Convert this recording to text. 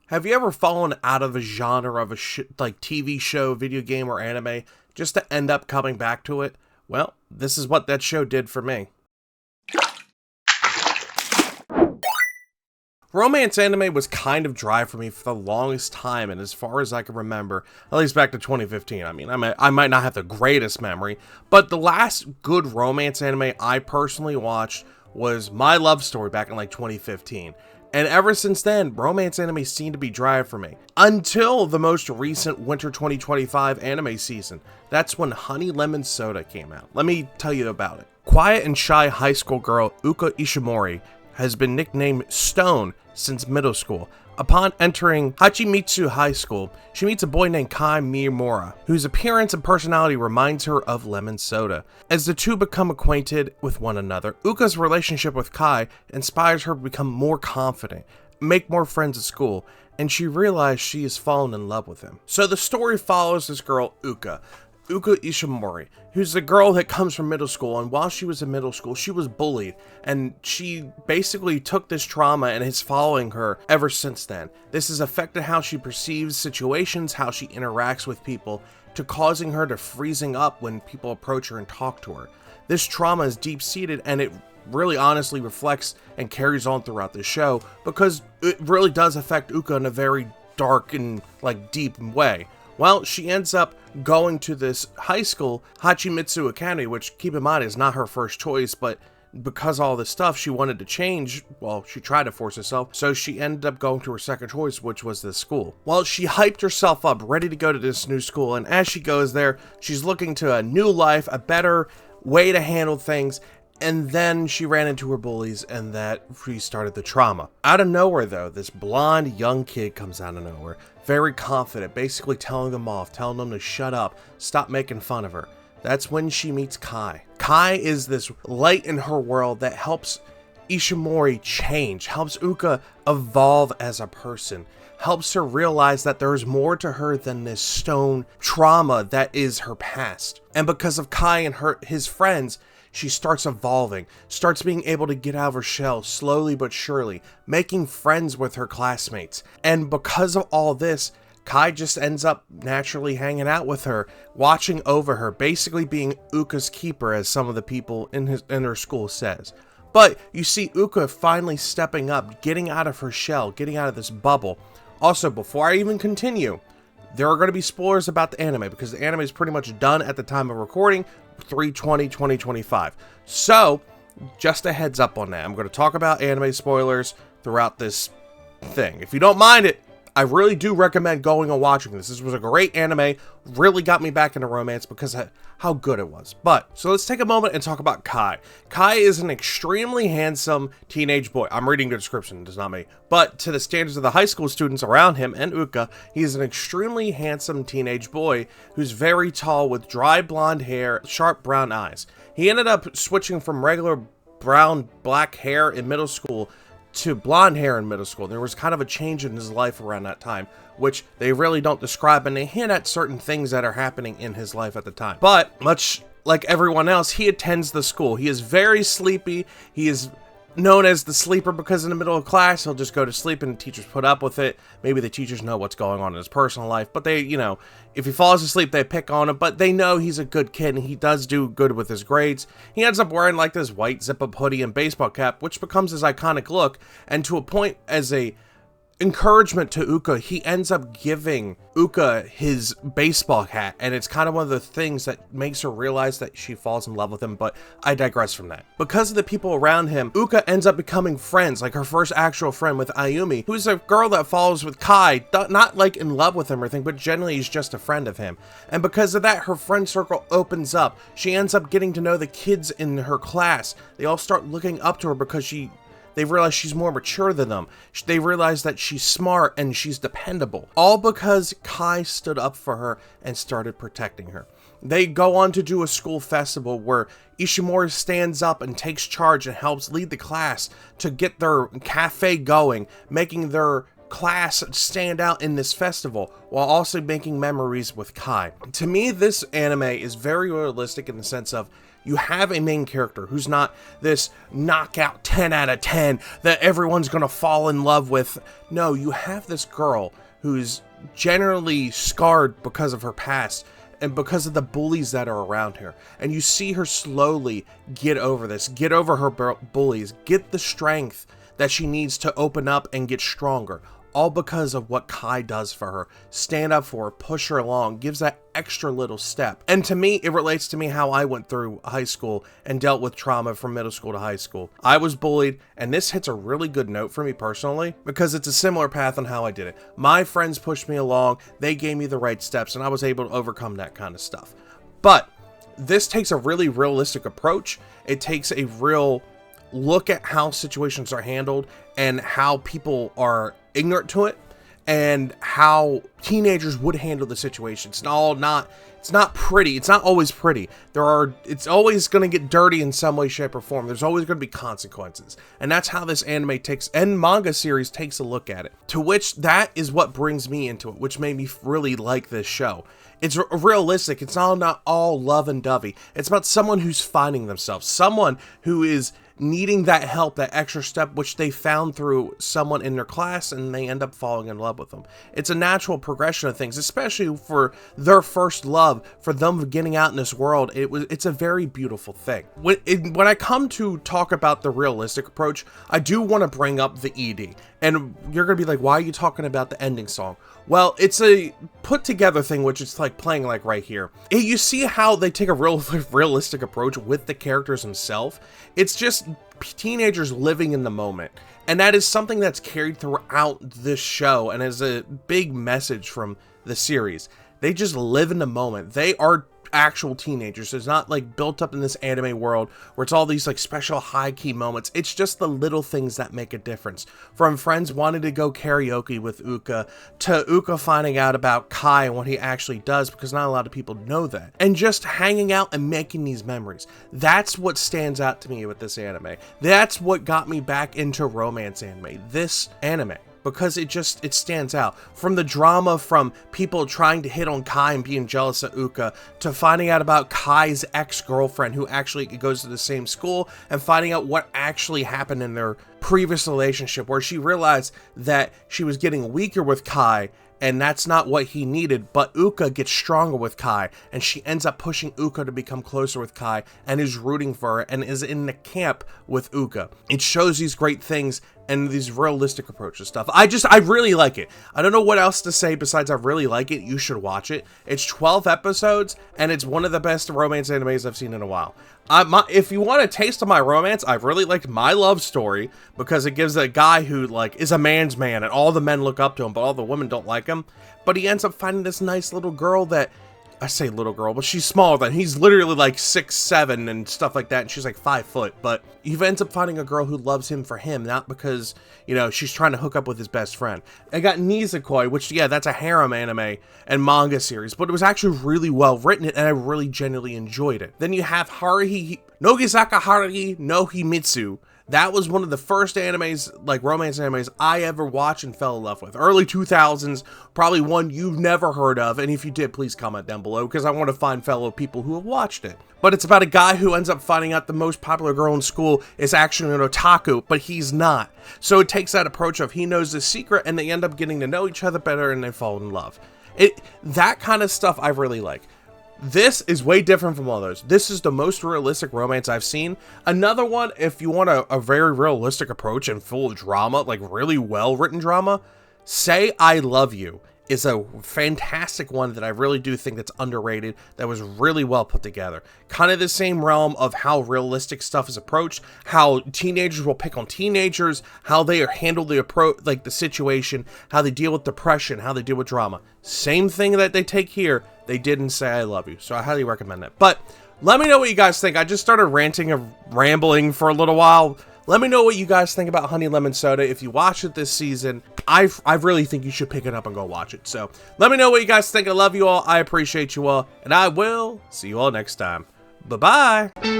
Have you ever fallen out of a genre of a like TV show, video game, or anime just to end up coming back to it? Well, this is what that show did for me. Romance anime was kind of dry for me for the longest time, and as far as I can remember, at least back to 2015. I mean, I might not have the greatest memory, but the last good romance anime I personally watched was My Love Story back in like 2015. And ever since then, romance anime seemed to be dry for me. Until the most recent Winter 2025 anime season. That's when Honey Lemon Soda came out. Let me tell you about it. Quiet and shy high school girl Uka Ishimori has been nicknamed Stone since middle school. Upon entering Hachimitsu High School, she meets a boy named Kai Miyamura, whose appearance and personality reminds her of lemon soda. As the two become acquainted with one another, Uka's relationship with Kai inspires her to become more confident, make more friends at school, and she realizes she has fallen in love with him. So the story follows this girl, Uka Ishimori, who's the girl that comes from middle school, and while she was in middle school, she was bullied, and she basically took this trauma and is following her ever since then. This has affected how she perceives situations, how she interacts with people, to causing her to freezing up when people approach her and talk to her. This trauma is deep-seated, and it really honestly reflects and carries on throughout the show, because it really does affect Uka in a very dark and deep way. Well, she ends up going to this high school, Hachimitsu Academy, which, keep in mind, is not her first choice, but because of all this stuff, she wanted to change. Well, she tried to force herself, so she ended up going to her second choice, which was this school. Well, she hyped herself up, ready to go to this new school, and as she goes there, she's looking to a new life, a better way to handle things, and then she ran into her bullies, and that restarted the trauma. Out of nowhere, though, this blonde young kid comes out of nowhere, very confident, basically telling them off, telling them to shut up, stop making fun of her. That's when she meets Kai. Kai is this light in her world that helps Ishimori change, helps Uka evolve as a person, helps her realize that there's more to her than this stone trauma that is her past. And because of Kai and his friends, she starts evolving, starts being able to get out of her shell slowly but surely, making friends with her classmates. And because of all this, Kai just ends up naturally hanging out with her, watching over her, basically being Uka's keeper, as some of the people in her school says. But you see Uka finally stepping up, getting out of her shell, getting out of this bubble. Also, before I even continue, there are going to be spoilers about the anime, because the anime is pretty much done at the time of recording, 3/20/2025. So, just a heads up on that. I'm going to talk about anime spoilers throughout this thing. If you don't mind it, I really do recommend going and watching this. This was a great anime, really got me back into romance because of how good it was. So let's take a moment and talk about Kai. Kai is an extremely handsome teenage boy. I'm reading the description, it's not me. But to the standards of the high school students around him and Uka, he is an extremely handsome teenage boy who's very tall with dry blonde hair, sharp brown eyes. He ended up switching from regular black hair in middle school to blonde hair in middle school. There was kind of a change in his life around that time, which they really don't describe, and they hint at certain things that are happening in his life at the time. But much like everyone else, he attends the school. He is very sleepy. He is known as the sleeper because in the middle of class, he'll just go to sleep and the teachers put up with it. Maybe the teachers know what's going on in his personal life, but they, if he falls asleep, they pick on him, but they know he's a good kid and he does do good with his grades. He ends up wearing this white zip-up hoodie and baseball cap, which becomes his iconic look, and to a point as a encouragement to Uka, he ends up giving Uka his baseball hat, and it's kind of one of the things that makes her realize that she falls in love with him, but I digress from that. Because of the people around him, Uka ends up becoming friends, like her first actual friend with Ayumi, who's a girl that follows with Kai, not in love with him or anything, but generally is just a friend of him. And because of that, her friend circle opens up. She ends up getting to know the kids in her class. They all start looking up to her because they realize she's more mature than them. They realize that she's smart and she's dependable. All because Kai stood up for her and started protecting her. They go on to do a school festival where Ishimori stands up and takes charge and helps lead the class to get their cafe going, making their class stand out in this festival while also making memories with Kai. To me, this anime is very realistic in the sense of you have a main character who's not this knockout 10 out of 10 that everyone's gonna fall in love with. No, you have this girl who's generally scarred because of her past and because of the bullies that are around her. And you see her slowly get over this, get over her bullies, get the strength that she needs to open up and get stronger. All because of what Kai does for her. Stand up for her, push her along, gives that extra little step. And to me, it relates to me how I went through high school and dealt with trauma from middle school to high school. I was bullied, and this hits a really good note for me personally because it's a similar path on how I did it. My friends pushed me along, they gave me the right steps, and I was able to overcome that kind of stuff. But this takes a really realistic approach. It takes a real look at how situations are handled and how people are ignorant to it and how teenagers would handle the situation. It's not pretty. It's not always pretty. It's always going to get dirty in some way, shape, or form. There's always going to be consequences. And that's how this anime and manga series takes a look at it. To which that is what brings me into it, which made me really like this show. It's realistic. It's not all love and dovey. It's about someone who's finding themselves, someone who is needing that help, that extra step, which they found through someone in their class, and they end up falling in love with them. It's a natural progression of things, especially for their first love, for them getting out in this world. It's a very beautiful thing. When I come to talk about the realistic approach, I do want to bring up the ED. And you're going to be like, why are you talking about the ending song? Well, it's a put together thing, which is like playing like right here. You see how they take a realistic approach with the characters themselves. It's just teenagers living in the moment. And that is something that's carried throughout this show and is a big message from the series. They just live in the moment. They are actual teenagers. It's not like built up in this anime world where it's all these like special high key moments. It's just the little things that make a difference. From friends wanting to go karaoke with Uka to Uka finding out about Kai and what he actually does, because not a lot of people know that, and just hanging out and making these memories. That's what stands out to me with this anime. That's what got me back into romance anime, this anime. Because it stands out. From the drama, from people trying to hit on Kai and being jealous of Uka, to finding out about Kai's ex-girlfriend who actually goes to the same school, and finding out what actually happened in their previous relationship, where she realized that she was getting weaker with Kai, and that's not what he needed, but Uka gets stronger with Kai, and she ends up pushing Uka to become closer with Kai, and is rooting for her, and is in the camp with Uka. It shows these great things, and these realistic approaches stuff. I really like it. I don't know what else to say besides I really like it. You should watch it. It's 12 episodes, and it's one of the best romance animes I've seen in a while. If you want a taste of my romance, I've really liked My Love Story, because it gives a guy who like is a man's man, and all the men look up to him, but all the women don't like him. But he ends up finding this nice little girl that, I say little girl, but she's smaller than, he's literally like 6'7" and stuff like that, and she's like 5 foot, but he ends up finding a girl who loves him for him, not because, you know, she's trying to hook up with his best friend. I got Nizukoi, which, yeah, that's a harem anime and manga series, but it was actually really well written, and I really genuinely enjoyed it. Then you have Nogizaka Haruhi no Himitsu. That was one of the first animes, like romance animes, I ever watched and fell in love with. Early 2000s, probably one you've never heard of, and if you did, please comment down below, because I want to find fellow people who have watched it. But it's about a guy who ends up finding out the most popular girl in school is actually an otaku, but he's not. So it takes that approach of he knows the secret, and they end up getting to know each other better, and they fall in love. That kind of stuff I really like. This is way different from all those. This is the most realistic romance I've seen. Another one, if you want a very realistic approach and full of drama, like really well written drama, Say I Love You is a fantastic one that I really do think that's underrated, that was really well put together. Kind of the same realm of how realistic stuff is approached, how teenagers will pick on teenagers, how they handle the approach, like the situation, how they deal with depression, how they deal with drama. Same thing that they take here, they did in Say I Love You, so I highly recommend that. But let me know what you guys think. I just started ranting and rambling for a little while. Let me know what you guys think about Honey Lemon Soda. If you watch it this season, I really think you should pick it up and go watch it. So let me know what you guys think. I love you all. I appreciate you all. And I will see you all next time. Bye-bye.